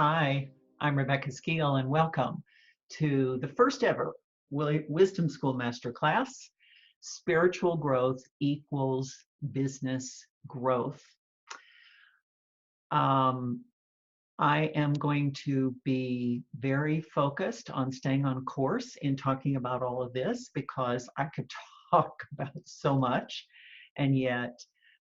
Hi, I'm Rebecca Skeel, and welcome to the first ever Wisdom School Masterclass, Spiritual Growth Equals Business Growth. I am going to be very focused on staying on course in talking about all of this because I could talk about so much, and yet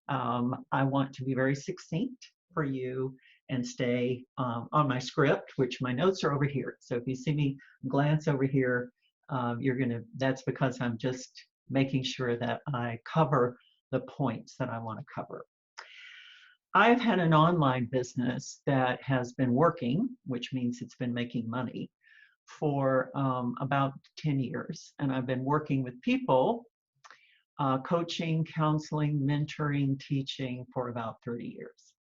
I want to be very succinct for you and stay on my script, which my notes are over here. So if you see me glance over here, that's because I'm just making sure that I cover the points that I want to cover. I've had an online business that has been working, which means it's been making money, for about 10 years. And I've been working with people, coaching, counseling, mentoring, teaching for about 30 years.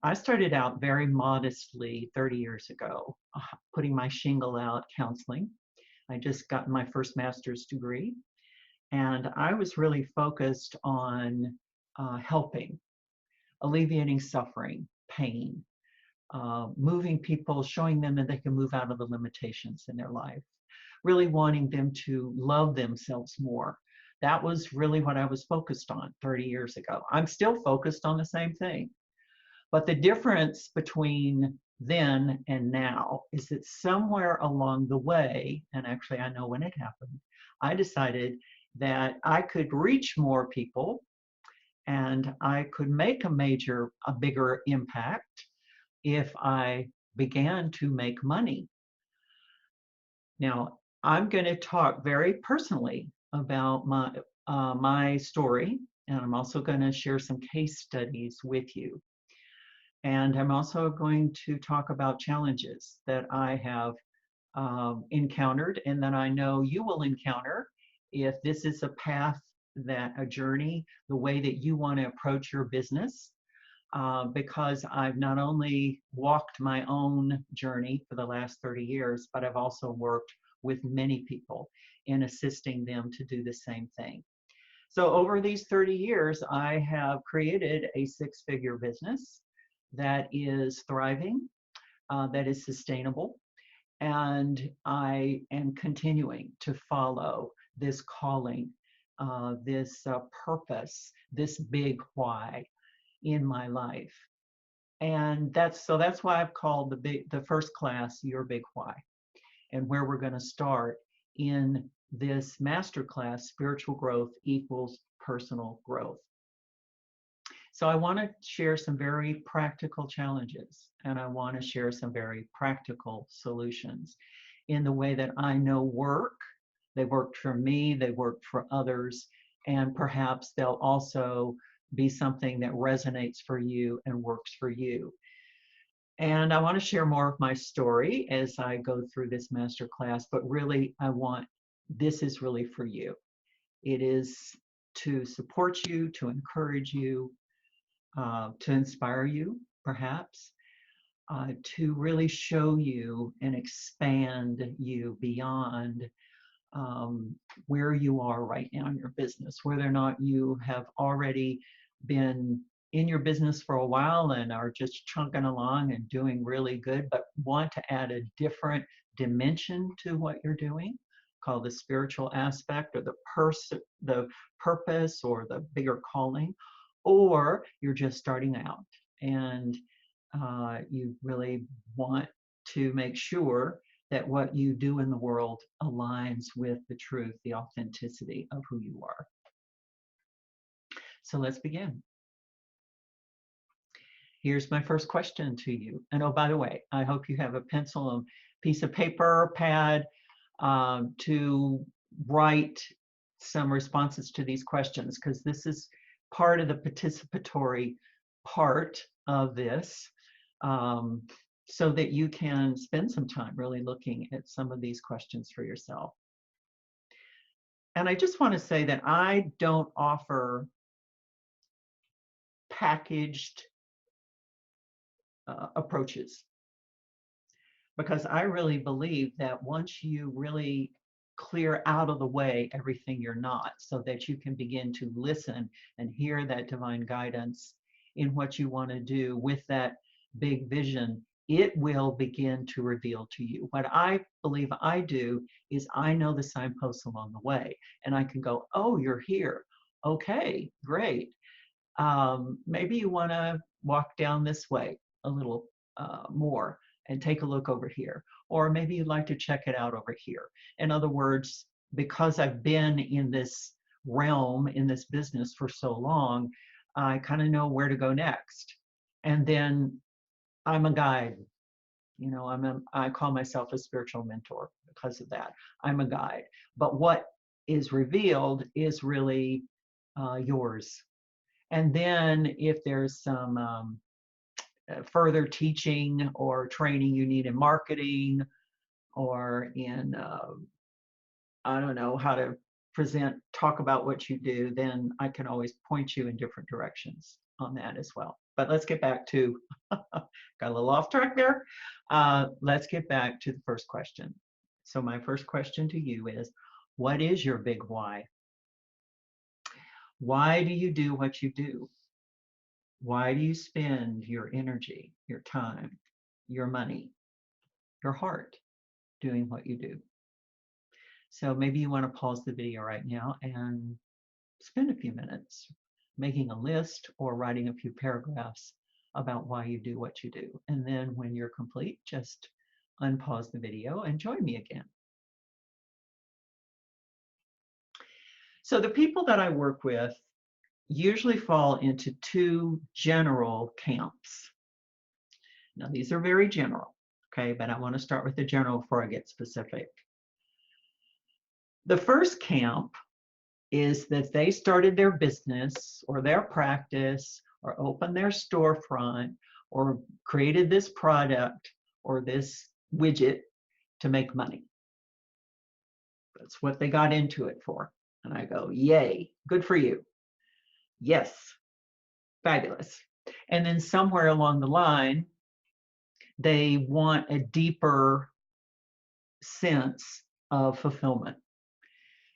I started out very modestly 30 years ago, putting my shingle out counseling. I just got my first master's degree, and I was really focused on helping, alleviating suffering, pain, moving people, showing them that they can move out of the limitations in their life, really wanting them to love themselves more. That was really what I was focused on 30 years ago. I'm still focused on the same thing. But the difference between then and now is that somewhere along the way, and actually I know when it happened, I decided that I could reach more people and I could make a bigger impact if I began to make money. Now, I'm going to talk very personally about my story, and I'm also going to share some case studies with you. And I'm also going to talk about challenges that I have encountered and that I know you will encounter if this is a path, a journey, the way that you want to approach your business. Because I've not only walked my own journey for the last 30 years, but I've also worked with many people in assisting them to do the same thing. So over these 30 years, I have created a six-figure business that is thriving, that is sustainable, and I am continuing to follow this calling, this purpose, this big why in my life. And that's why I've called the first class Your Big Why, and where we're going to start in this masterclass, Spiritual Growth Equals Personal Growth. So I want to share some very practical challenges, and I want to share some very practical solutions in the way that I know work. They worked for me, they worked for others, and perhaps they'll also be something that resonates for you and works for you. And I want to share more of my story as I go through this masterclass, but really this is really for you. It is to support you, to encourage you, to inspire you, perhaps, to really show you and expand you beyond where you are right now in your business, whether or not you have already been in your business for a while and are just chunking along and doing really good, but want to add a different dimension to what you're doing, called the spiritual aspect or the purpose or the bigger calling, or you're just starting out and you really want to make sure that what you do in the world aligns with the truth, the authenticity of who you are. So let's begin. Here's my first question to you. And oh, by the way, I hope you have a pencil and piece of paper, pad, to write some responses to these questions, because this is part of the participatory part of this, so that you can spend some time really looking at some of these questions for yourself. And I just want to say that I don't offer packaged approaches, because I really believe that once you really clear out of the way everything you're not, so that you can begin to listen and hear that divine guidance in what you want to do with that big vision it will begin to reveal to you. What I believe I do is I know the signposts along the way, and I can go, oh, you're here. Okay, great. Maybe you want to walk down this way a little more and take a look over here. Or maybe you'd like to check it out over here. In other words, because I've been in this realm, in this business for so long, I kind of know where to go next. And then I'm a guide. You know, I call myself a spiritual mentor because of that. I'm a guide. But what is revealed is really yours. And then if there's some further teaching or training you need in marketing or in, I don't know, how to talk about what you do, then I can always point you in different directions on that as well. But let's get back to, got a little off track there. Let's get back to the first question. So my first question to you is, what is your big why? Why do you do what you do? Why do you spend your energy, your time, your money, your heart doing what you do? So maybe you want to pause the video right now and spend a few minutes making a list or writing a few paragraphs about why you do what you do. And then when you're complete, just unpause the video and join me again. So the people that I work with usually fall into two general camps. Now, these are very general, okay, but I want to start with the general before I get specific. The first camp is that they started their business or their practice or opened their storefront or created this product or this widget to make money. That's what they got into it for. And I go, yay, good for you. Yes, fabulous. And then somewhere along the line, they want a deeper sense of fulfillment.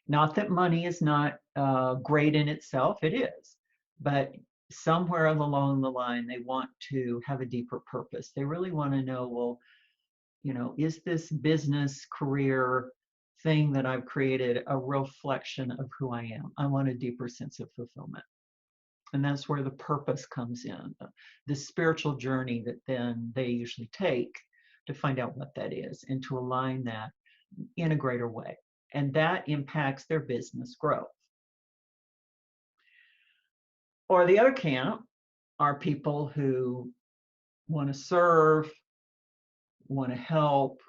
Not that money is not great in itself, it is, but somewhere along the line, they want to have a deeper purpose. They really want to know, well, you know, is this business career thing that I've created a reflection of who I am? I want a deeper sense of fulfillment. And that's where the purpose comes in, the spiritual journey that then they usually take to find out what that is and to align that in a greater way. And that impacts their business growth. Or the other camp are people who want to serve, want to help,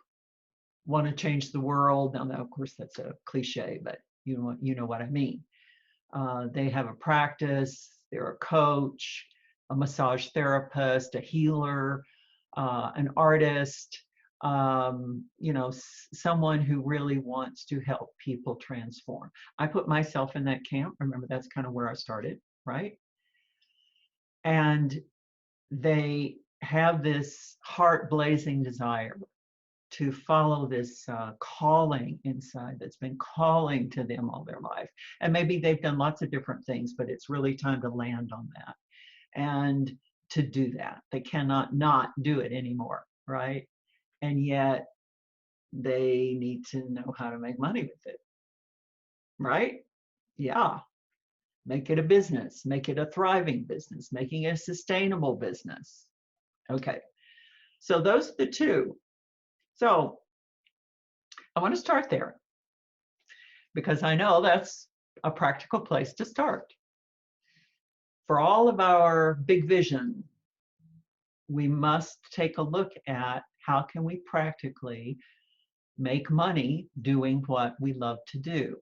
want to change the world. Now, of course, that's a cliche, but you know what I mean. They have a practice, they're a coach, a massage therapist, a healer, an artist, you know, someone who really wants to help people transform. I put myself in that camp. Remember, that's kind of where I started, right? And they have this heart blazing desire to follow this calling inside that's been calling to them all their life. And maybe they've done lots of different things, but it's really time to land on that. And to do that, they cannot not do it anymore, right? And yet they need to know how to make money with it, right? Yeah. Make it a business, make it a thriving business, making it a sustainable business. Okay. So those are the two. So I want to start there because I know that's a practical place to start. For all of our big vision, we must take a look at how can we practically make money doing what we love to do.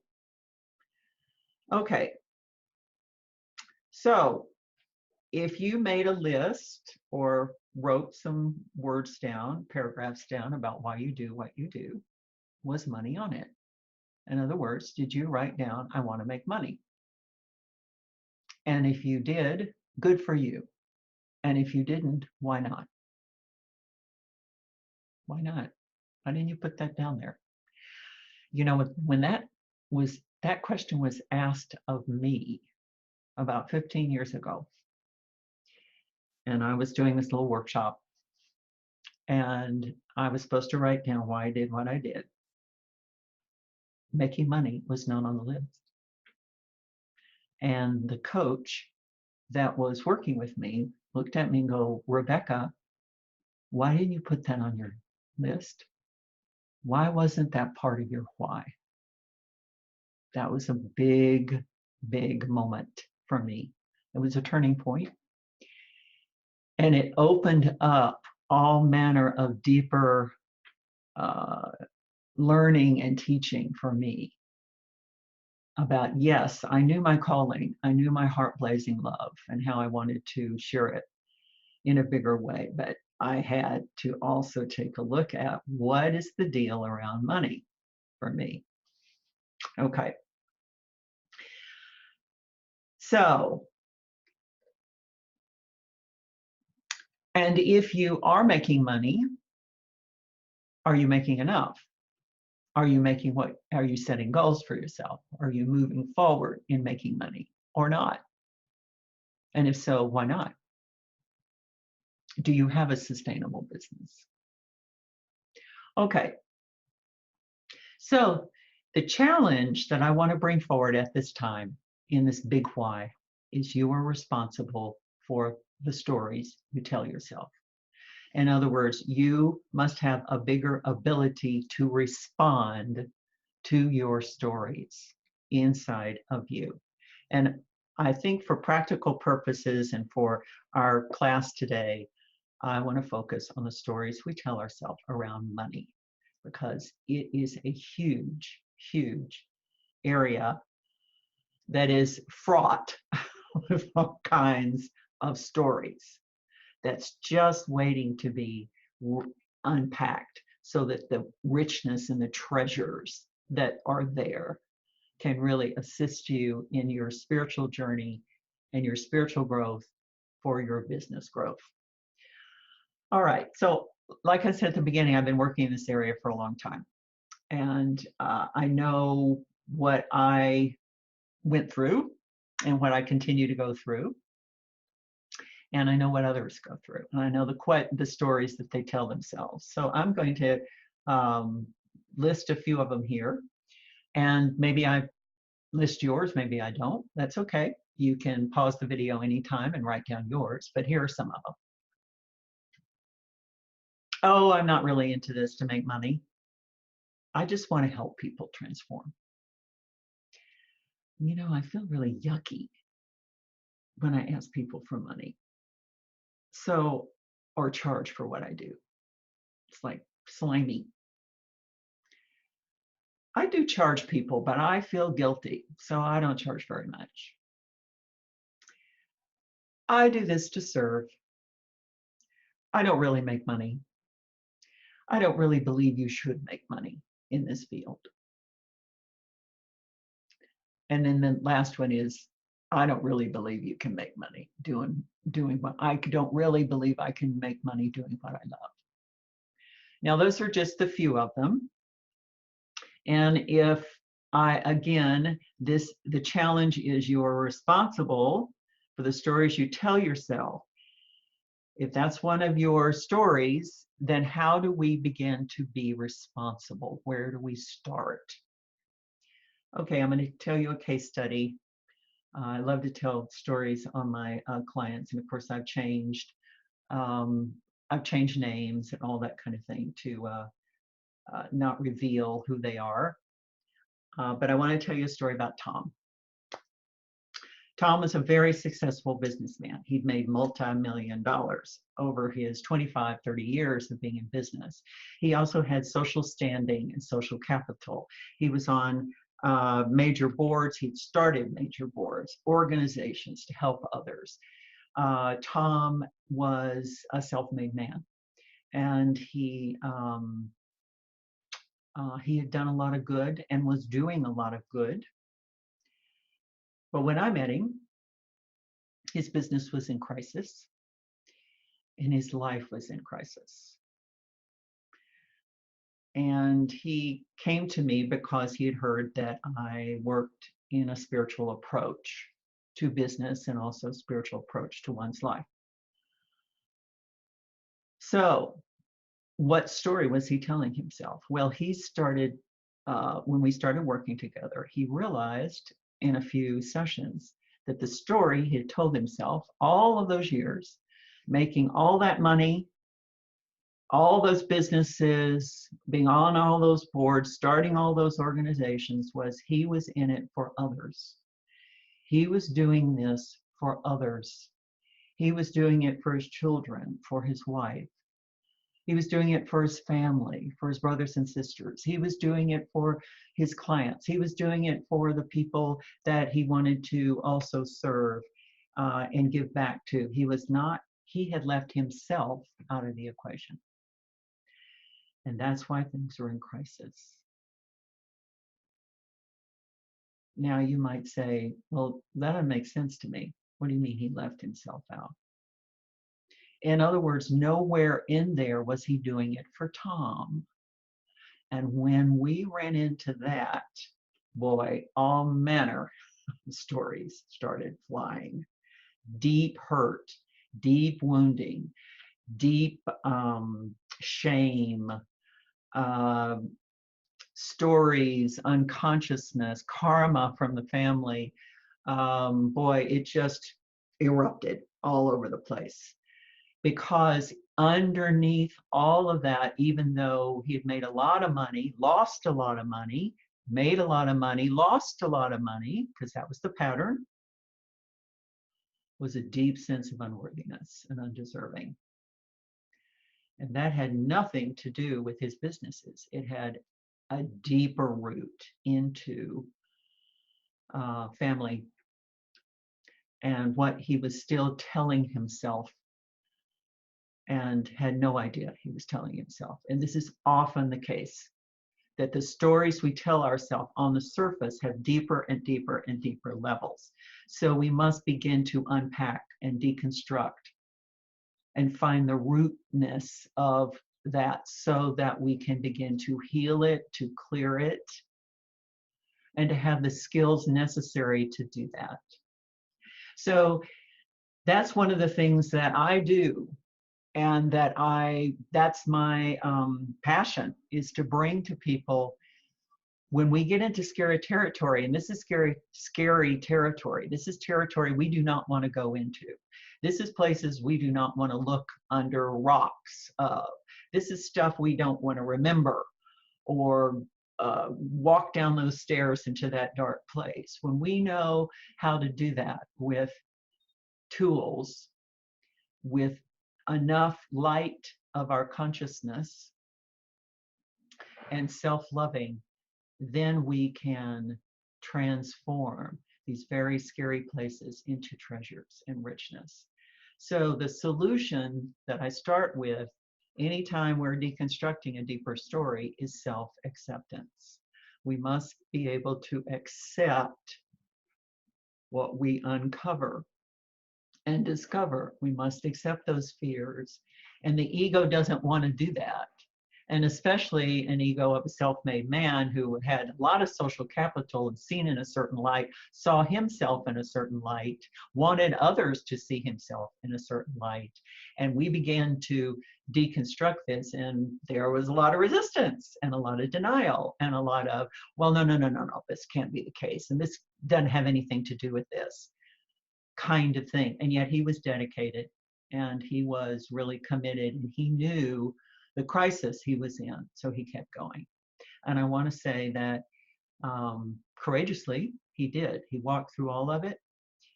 Okay. So if you made a list or wrote some words down, paragraphs down about why you do what you do, was money on it? In other words, did you write down, I want to make money? And if you did, good for you. And if you didn't, why not? Why not? Why didn't you put that down there? You know, when that question was asked of me about 15 years ago, and I was doing this little workshop, And I was supposed to write down why I did what I did. Making money was not on the list. And the coach that was working with me looked at me and go, Rebecca, why didn't you put that on your list? Why wasn't that part of your why? That was a big, big moment for me. It was a turning point. And it opened up all manner of deeper uh, learning and teaching for me about, yes, I knew my calling. I knew my heart blazing love and how I wanted to share it in a bigger way. But I had to also take a look at what is the deal around money for me. Okay. So, and if you are making money, are you making enough? Are you setting goals for yourself? Are you moving forward in making money or not? And if so, why not? Do you have a sustainable business? Okay. So the challenge that I want to bring forward at this time in this big why is you are responsible for the stories you tell yourself. In other words, you must have a bigger ability to respond to your stories inside of you. And I think for practical purposes and for our class today, I want to focus on the stories we tell ourselves around money because it is a huge, huge area that is fraught with all kinds of stories that's just waiting to be unpacked so that the richness and the treasures that are there can really assist you in your spiritual journey and your spiritual growth for your business growth. All right. So, like I said at the beginning, I've been working in this area for a long time. And I know what I went through and what I continue to go through. And I know what others go through. And I know the stories that they tell themselves. So I'm going to list a few of them here. And maybe I list yours, maybe I don't. That's okay. You can pause the video anytime and write down yours. But here are some of them. Oh, I'm not really into this to make money. I just want to help people transform. You know, I feel really yucky when I ask people for money. So, or charge for what I do. It's like slimy. I do charge people, but I feel guilty, so I don't charge very much. I do this to serve. I don't really make money. I don't really believe you should make money in this field. And then the last one is, I don't really believe you can make money doing what I don't really believe I can make money doing what I love. Now, those are just a few of them. And if the challenge is you're responsible for the stories you tell yourself. If that's one of your stories, then how do we begin to be responsible? Where do we start? Okay, I'm going to tell you a case study. I love to tell stories on my clients, and of course, I've changed names and all that kind of thing to not reveal who they are. But I want to tell you a story about Tom. Tom was a very successful businessman. He'd made multi-million dollars over his 25, 30 years of being in business. He also had social standing and social capital. He was on major boards. He'd started major boards, organizations to help others. Tom was a self-made man, and he had done a lot of good and was doing a lot of good. But when I met him, his business was in crisis and his life was in crisis. And he came to me because he had heard that I worked in a spiritual approach to business and also spiritual approach to one's life. So what story was he telling himself? Well, he started, when we started working together, he realized in a few sessions that the story he had told himself all of those years, making all that money, all those businesses, being on all those boards, starting all those organizations, was he was in it for others. He was doing this for others. He was doing it for his children, for his wife. He was doing it for his family, for his brothers and sisters. He was doing it for his clients. He was doing it for the people that he wanted to also serve and give back to. He had left himself out of the equation. And that's why things are in crisis. Now you might say, well, that doesn't make sense to me. What do you mean he left himself out? In other words, nowhere in there was he doing it for Tom. And when we ran into that, boy, all manner of stories started flying. Deep hurt, deep wounding, deep shame, uh, stories, unconsciousness, karma from the family. Boy, it just erupted all over the place. Because underneath all of that, even though he had made a lot of money, lost a lot of money, made a lot of money, lost a lot of money, because that was the pattern, was a deep sense of unworthiness and undeserving. And that had nothing to do with his businesses. It had a deeper root into family and what he was still telling himself and had no idea he was telling himself. And this is often the case, that the stories we tell ourselves on the surface have deeper and deeper and deeper levels. So we must begin to unpack and deconstruct and find the rootness of that so that we can begin to heal it, to clear it, and to have the skills necessary to do that. So that's one of the things that I do, and that's my passion, is to bring to people when we get into scary territory. And this is scary territory. This is territory we do not want to go into. This is places we do not want to look under rocks. This is stuff we don't want to remember or walk down those stairs into that dark place. When we know how to do that with tools, with enough light of our consciousness and self-loving, then we can transform these very scary places into treasures and richness. So the solution that I start with anytime we're deconstructing a deeper story is self-acceptance. We must be able to accept what we uncover and discover. We must accept those fears. And the ego doesn't want to do that. And especially an ego of a self-made man who had a lot of social capital and seen in a certain light, saw himself in a certain light, wanted others to see himself in a certain light. And we began to deconstruct this, and there was a lot of resistance and a lot of denial and a lot of, well, no, this can't be the case. And this doesn't have anything to do with this kind of thing. And yet he was dedicated and he was really committed, and he knew the crisis he was in, so he kept going. And I want to say that courageously he did. He walked through all of it.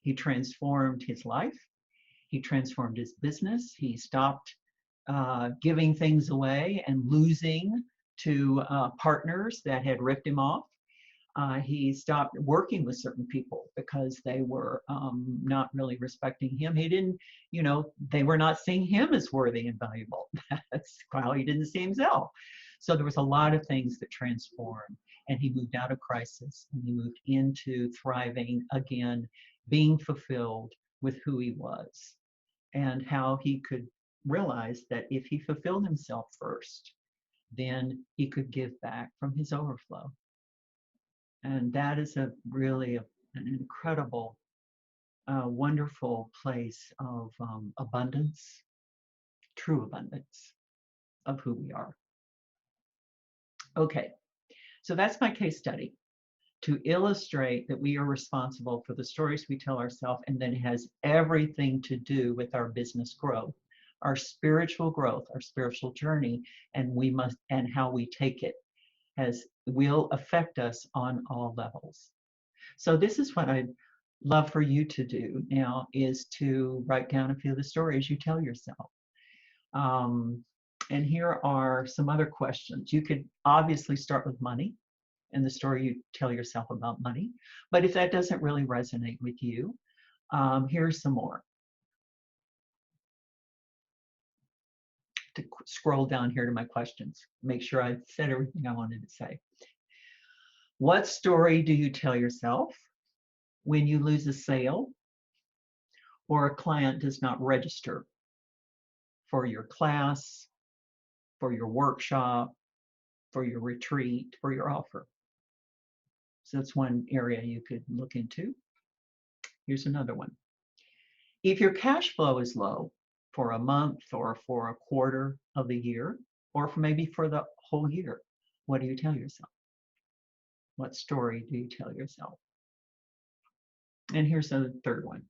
He transformed his life. He transformed his business. He stopped giving things away and losing to partners that had ripped him off. He stopped working with certain people because they were not really respecting him. He didn't, they were not seeing him as worthy and valuable. That's how he didn't see himself. So there was a lot of things that transformed, and he moved out of crisis and he moved into thriving again, being fulfilled with who he was, and how he could realize that if he fulfilled himself first, then he could give back from his overflow. And that is an incredible, wonderful place of abundance, true abundance. of who we are. Okay, so that's my case study to illustrate that we are responsible for the stories we tell ourselves, and then it has everything to do with our business growth, our spiritual growth, our spiritual journey, and how we take it will affect us on all levels. So this is what I'd love for you to do now, is to write down a few of the stories you tell yourself. And here are some other questions. You could obviously start with money and the story you tell yourself about money. But if that doesn't really resonate with you, here's some more. To scroll down here to my questions, make sure I said everything I wanted to say. What story do you tell yourself when you lose a sale or a client does not register for your class, for your workshop, for your retreat, for your offer? So that's one area you could look into. Here's another one. If your cash flow is low for a month or for a quarter of the year, or maybe for the whole year, what do you tell yourself? What story do you tell yourself? And here's a third one.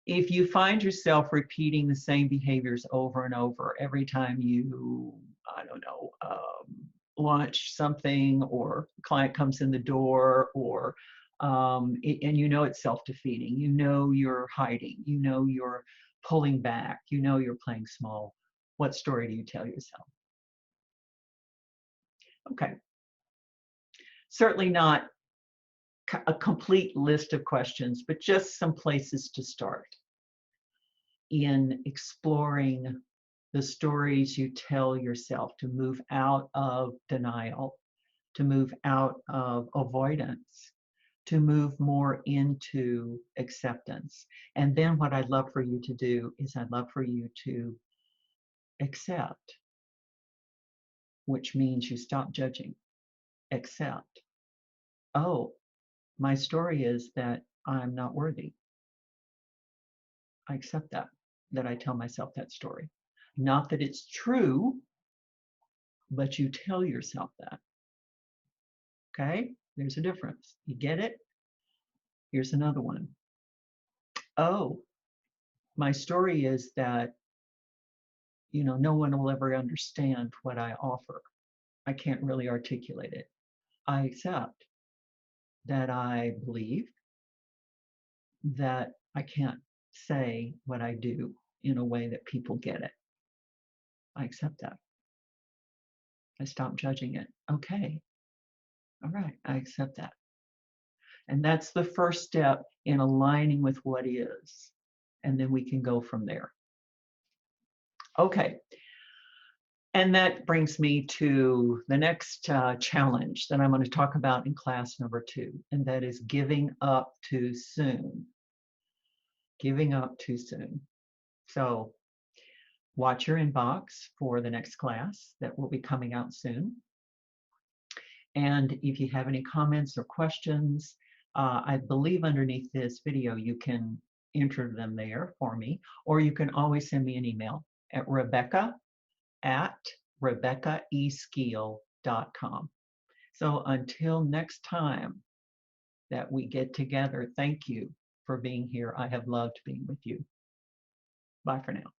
If you find yourself repeating the same behaviors over and over every time you, I don't know, launch something, or a client comes in the door, or and you know it's self-defeating, you know you're hiding, you know you're pulling back, you know you're playing small, what story do you tell yourself? Okay. Certainly not a complete list of questions, but just some places to start in exploring the stories you tell yourself, to move out of denial, to move out of avoidance, to move more into acceptance. And then what I'd love for you to do is I'd love for you to accept, which means you stop judging. Accept. Oh, my story is that I'm not worthy. I accept that I tell myself that story. Not that it's true, but you tell yourself that. Okay? There's a difference. You get it? Here's another one. Oh, my story is that, no one will ever understand what I offer. I can't really articulate it. I accept that I believe that I can't say what I do in a way that people get it. I accept that. I stop judging it. Okay. All right. I accept that. And that's the first step in aligning with what is. And then we can go from there. Okay. And that brings me to the next challenge that I'm going to talk about in class number 2, and that is giving up too soon. Giving up too soon. So watch your inbox for the next class that will be coming out soon. And if you have any comments or questions, I believe underneath this video you can enter them there for me, or you can always send me an email at rebecca@rebeccaeskeel.com. So until next time that we get together, thank you for being here. I have loved being with you. Bye for now.